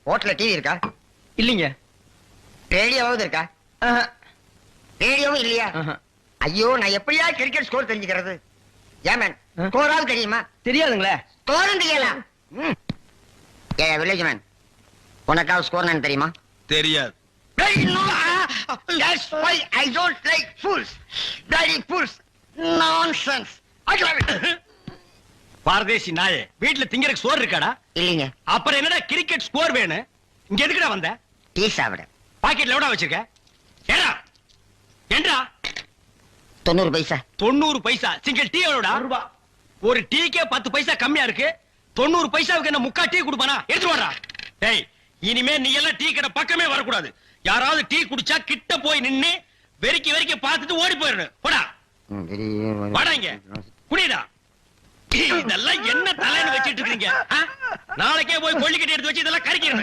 ஹோட்டல்ல டிவி இருக்கா? இல்லீங்க. ரேடியோவாவது இருக்கா? ரேடியோவும் இல்லையா? ஐயோ, நான் எப்படியா கிரிக்கெட் ஸ்கோர் தெரிஞ்சுக்கிறது? ஏமன், ஸ்கோராவது தெரியுமா? தெரியாதுங்களே. ஸ்கோரும் தெரியல. ஏ வில்லேஜ் மேன், உனக்காவது ஸ்கோர் நான் தெரியுமா? தெரியாது. That's why I don't like fools. Bloody fools. Nonsense. பாரதேசி நாயே, வீட்டுல திங்கறதுக்கு சோறு இருக்காடா? இல்லீங்க. அப்புறம் என்னடா கிரிக்கெட் ஸ்கோர் வேணும்? இங்க எதுக்குடா வந்த? டீ சாப்பிட. பாக்கெட்ல எவ்வளவு வச்சிருக்க? ஏடா ஏண்டா? 90 பைசா. 90 பைசா. Single tea எவ்வளவுடா? ரூபா. ஒரு டீக்கே 10 பைசா கம்மியா இருக்கு. 90 பைசாவுக்கு என்ன முக்கா டீ குடுப்பானா? எடுத்து வாடா. டேய், இனிமே நீ எல்லாம் டீ கடை பக்கமே வரக்கூடாது. யாராவது டீ குடிச்சா கிட்ட போய் நின்னு வெறிக்கி வெறிக்கி பார்த்துட்டு ஓடி போயிடணும். போடா. வாடா இங்க. குடிடா. இதெல்லாம் என்ன தலைன்னு வச்சிட்டு இருக்கீங்க? நாளைக்கே போய் கொள்ளிக்கட்டி எடுத்து வச்சு இதெல்லாம் கறிக்கிறேன்.